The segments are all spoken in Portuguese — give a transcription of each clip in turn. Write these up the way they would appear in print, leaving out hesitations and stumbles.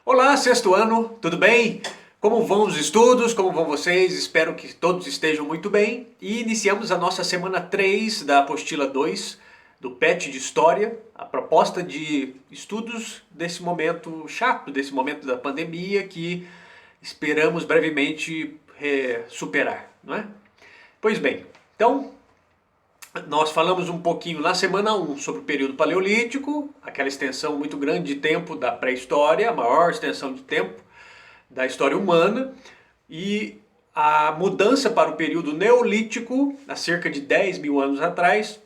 Olá, sexto ano, tudo bem? Como vão os estudos? Como vão vocês? Espero que todos estejam muito bem. E iniciamos a nossa semana 3 da apostila 2 do PET de História, a proposta de estudos desse momento chato, desse momento da pandemia que esperamos brevemente superar, não é? Pois bem, então nós falamos um pouquinho na semana 1 sobre o período paleolítico, aquela extensão muito grande de tempo da pré-história, a maior extensão de tempo da história humana, e a mudança para o período neolítico, há cerca de 10 mil anos atrás,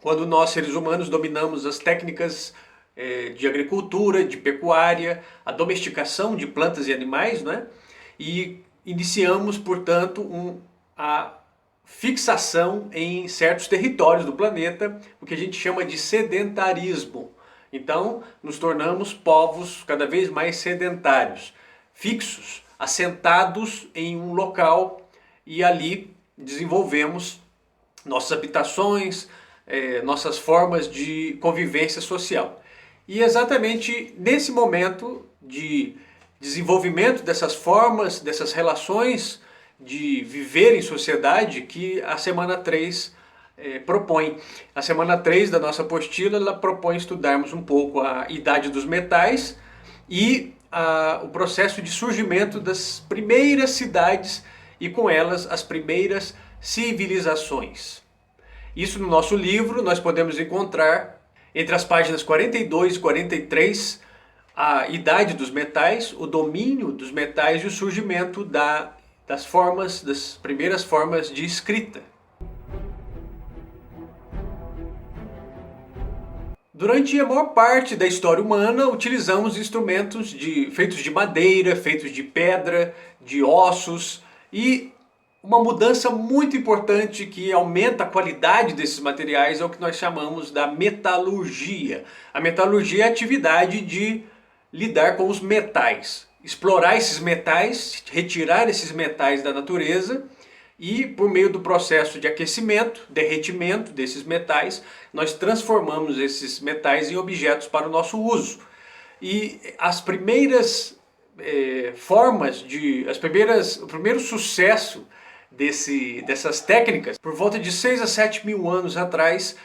quando nós seres humanos dominamos as técnicas de agricultura, de pecuária, a domesticação de plantas e animais, né? E iniciamos, portanto, a fixação em certos territórios do planeta, o que a gente chama de sedentarismo. Então, nos tornamos povos cada vez mais sedentários, fixos, assentados em um local e ali desenvolvemos nossas habitações, nossas formas de convivência social. E exatamente nesse momento de desenvolvimento dessas formas, dessas relações de viver em sociedade que a semana 3 propõe. A semana 3 da nossa apostila ela propõe estudarmos um pouco a idade dos metais e o processo de surgimento das primeiras cidades e com elas as primeiras civilizações. Isso no nosso livro nós podemos encontrar entre as páginas 42 e 43 a idade dos metais, o domínio dos metais e o surgimento das primeiras formas de escrita. Durante a maior parte da história humana, utilizamos instrumentos feitos de madeira, feitos de pedra, de ossos, e uma mudança muito importante que aumenta a qualidade desses materiais é o que nós chamamos da metalurgia. A metalurgia é a atividade de lidar com os metais, explorar esses metais, retirar esses metais da natureza e por meio do processo de aquecimento, derretimento desses metais, nós transformamos esses metais em objetos para o nosso uso. E as primeiras o primeiro sucesso dessas técnicas, por volta de 6 a 7 mil anos atrás,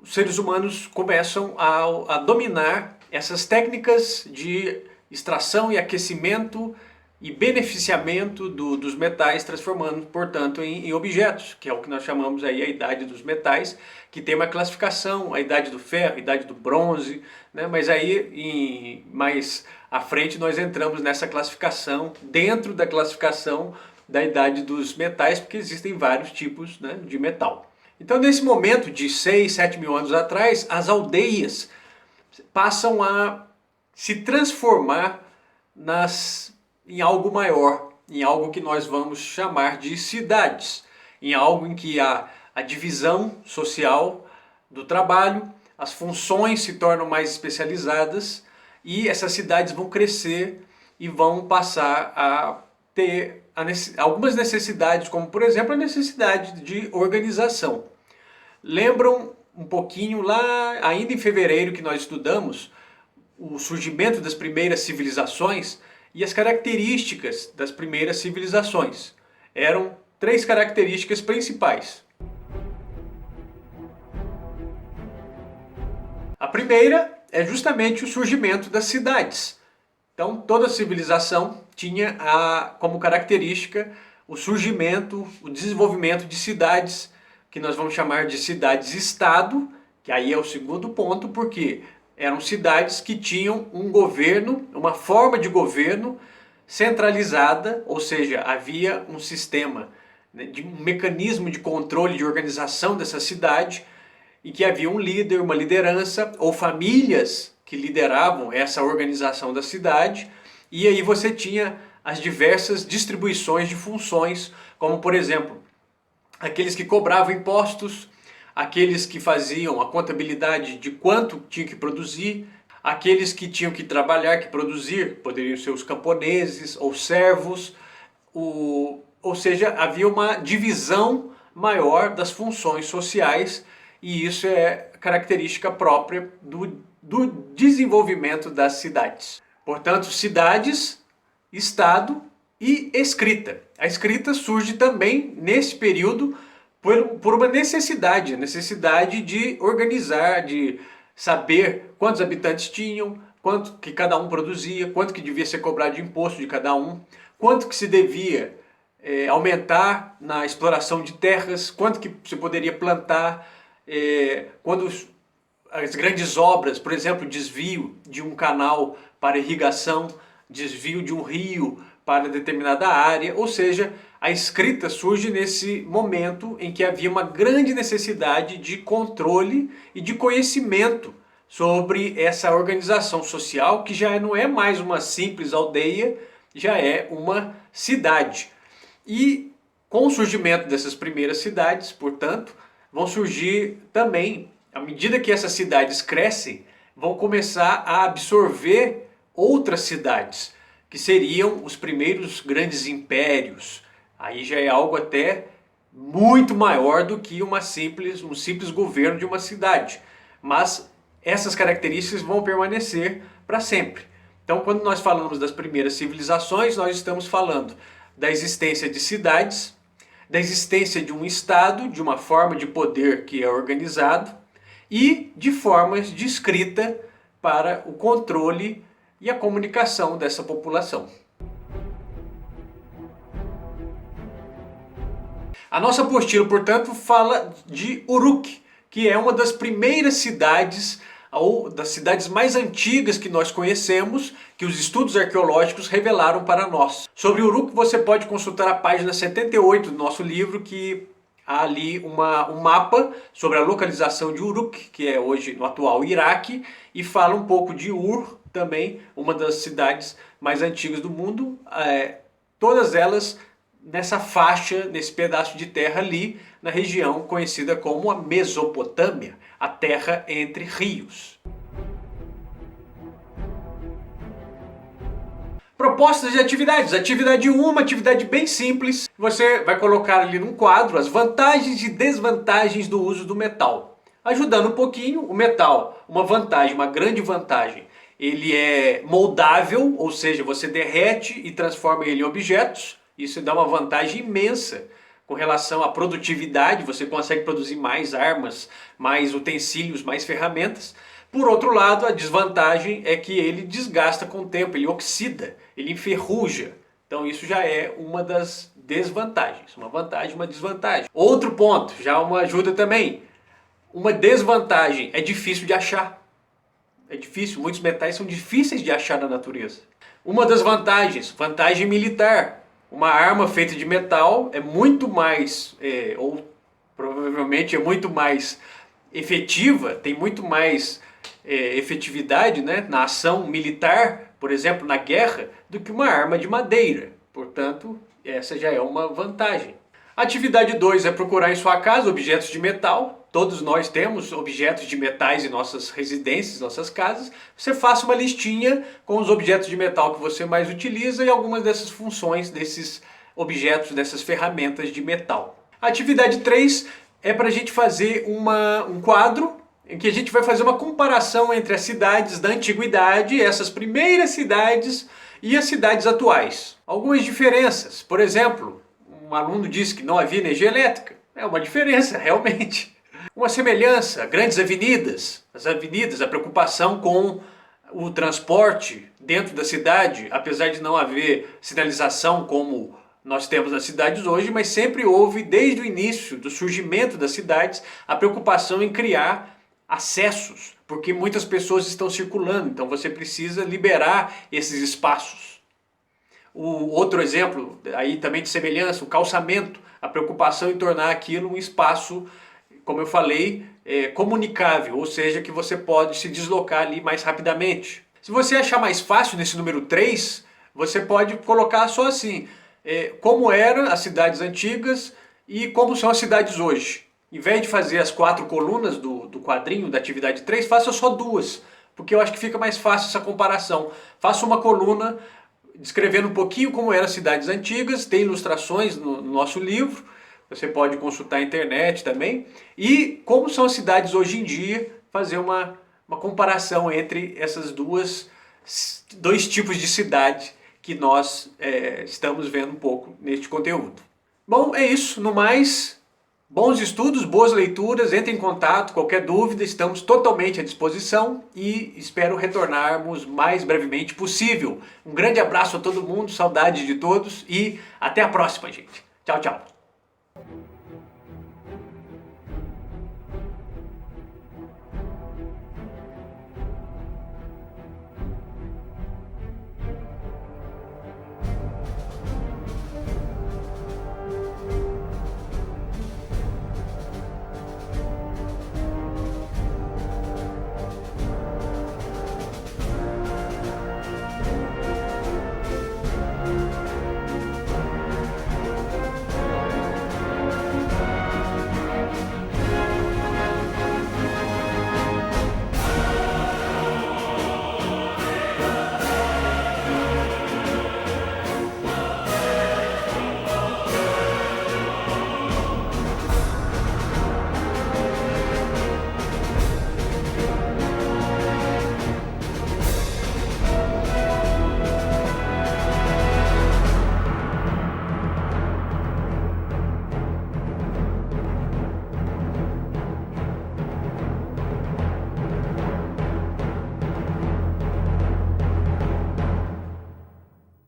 os seres humanos começam a dominar essas técnicas de extração e aquecimento e beneficiamento dos metais, transformando, portanto, em objetos, que é o que nós chamamos aí a idade dos metais, que tem uma classificação, a idade do ferro, a idade do bronze, né? Mas aí, mais à frente, nós entramos nessa classificação, dentro da classificação da idade dos metais, porque existem vários tipos, né, de metal. Então, nesse momento de 6, 7 mil anos atrás, as aldeias passam a se transformar em algo maior, em algo que nós vamos chamar de cidades, em algo em que a divisão social do trabalho, as funções se tornam mais especializadas e essas cidades vão crescer e vão passar a ter algumas necessidades, como por exemplo a necessidade de organização. Lembram um pouquinho lá, ainda em fevereiro, que nós estudamos o surgimento das primeiras civilizações e as características das primeiras civilizações. eram três características principais. A primeira é justamente o surgimento das cidades. Então, toda civilização tinha como característica o surgimento, o desenvolvimento de cidades, que nós vamos chamar de cidades-estado, que aí é o segundo ponto, porque eram cidades que tinham um governo, uma forma de governo centralizada, ou seja, havia um sistema, né, um mecanismo de controle, de organização dessa cidade, e que havia um líder, uma liderança, ou famílias que lideravam essa organização da cidade, e aí você tinha as diversas distribuições de funções, como por exemplo, aqueles que cobravam impostos, aqueles que faziam a contabilidade de quanto tinha que produzir, aqueles que tinham que trabalhar, que produzir, poderiam ser os camponeses ou servos, ou seja, havia uma divisão maior das funções sociais, e isso é característica própria do desenvolvimento das cidades. Portanto, cidades, estado e escrita. A escrita surge também nesse período por uma necessidade, a necessidade de organizar, de saber quantos habitantes tinham, quanto que cada um produzia, quanto que devia ser cobrado de imposto de cada um, quanto que se devia aumentar na exploração de terras, quanto que se poderia plantar, quando as grandes obras, por exemplo, desvio de um canal para irrigação, desvio de um rio para determinada área, ou seja, a escrita surge nesse momento em que havia uma grande necessidade de controle e de conhecimento sobre essa organização social, que já não é mais uma simples aldeia, já é uma cidade. E com o surgimento dessas primeiras cidades, portanto, vão surgir também, à medida que essas cidades crescem, vão começar a absorver outras cidades, que seriam os primeiros grandes impérios. Aí já é algo até muito maior do que um simples governo de uma cidade. Mas essas características vão permanecer para sempre. Então, quando nós falamos das primeiras civilizações, nós estamos falando da existência de cidades, da existência de um Estado, de uma forma de poder que é organizado, e de formas de escrita para o controle e a comunicação dessa população. A nossa apostila, portanto, fala de Uruk, que é uma das primeiras cidades, ou das cidades mais antigas que nós conhecemos, que os estudos arqueológicos revelaram para nós. Sobre Uruk você pode consultar a página 78 do nosso livro, que há ali um mapa sobre a localização de Uruk, que é hoje no atual Iraque, e fala um pouco de Ur, também uma das cidades mais antigas do mundo, todas elas nessa faixa, nesse pedaço de terra ali, na região conhecida como a Mesopotâmia, a terra entre rios. Propostas de atividades. Atividade 1, uma atividade bem simples. Você vai colocar ali num quadro as vantagens e desvantagens do uso do metal. Ajudando um pouquinho, o metal, uma vantagem, uma grande vantagem. Ele é moldável, ou seja, você derrete e transforma ele em objetos. Isso dá uma vantagem imensa com relação à produtividade, você consegue produzir mais armas, mais utensílios, mais ferramentas. Por outro lado, a desvantagem é que ele desgasta com o tempo, ele oxida, ele enferruja. Então isso já é uma das desvantagens, uma vantagem, uma desvantagem. Outro ponto, já uma ajuda também, uma desvantagem, é difícil de achar. É difícil, muitos metais são difíceis de achar na natureza. Uma das vantagens, vantagem militar. Uma arma feita de metal é muito mais, ou provavelmente é muito mais efetiva, tem muito mais efetividade, né, na ação militar, por exemplo, na guerra, do que uma arma de madeira. Portanto, essa já é uma vantagem. Atividade 2 é procurar em sua casa objetos de metal. Todos nós temos objetos de metais em nossas residências, nossas casas. Você faça uma listinha com os objetos de metal que você mais utiliza e algumas dessas funções, desses objetos, dessas ferramentas de metal. Atividade 3 é para a gente fazer um quadro em que a gente vai fazer uma comparação entre as cidades da antiguidade, essas primeiras cidades, e as cidades atuais. Algumas diferenças, por exemplo, um aluno disse que não havia energia elétrica. É uma diferença, realmente. Uma semelhança, grandes avenidas. As avenidas, a preocupação com o transporte dentro da cidade, apesar de não haver sinalização como nós temos nas cidades hoje, mas sempre houve, desde o início do surgimento das cidades, a preocupação em criar acessos, porque muitas pessoas estão circulando, então você precisa liberar esses espaços. O outro exemplo, aí também de semelhança, o calçamento, a preocupação em tornar aquilo um espaço, como eu falei, comunicável, ou seja, que você pode se deslocar ali mais rapidamente. Se você achar mais fácil nesse número 3, você pode colocar só assim, como eram as cidades antigas e como são as cidades hoje. Em vez de fazer as 4 colunas do quadrinho da atividade 3, faça só 2, porque eu acho que fica mais fácil essa comparação. Faça uma coluna descrevendo um pouquinho como eram as cidades antigas, tem ilustrações no nosso livro, você pode consultar a internet também, e como são as cidades hoje em dia, fazer uma comparação entre essas dois tipos de cidade que nós estamos vendo um pouco neste conteúdo. Bom, é isso. No mais, bons estudos, boas leituras, entre em contato, qualquer dúvida, estamos totalmente à disposição e espero retornarmos mais brevemente possível. Um grande abraço a todo mundo, saudades de todos e até a próxima, gente. Tchau, tchau.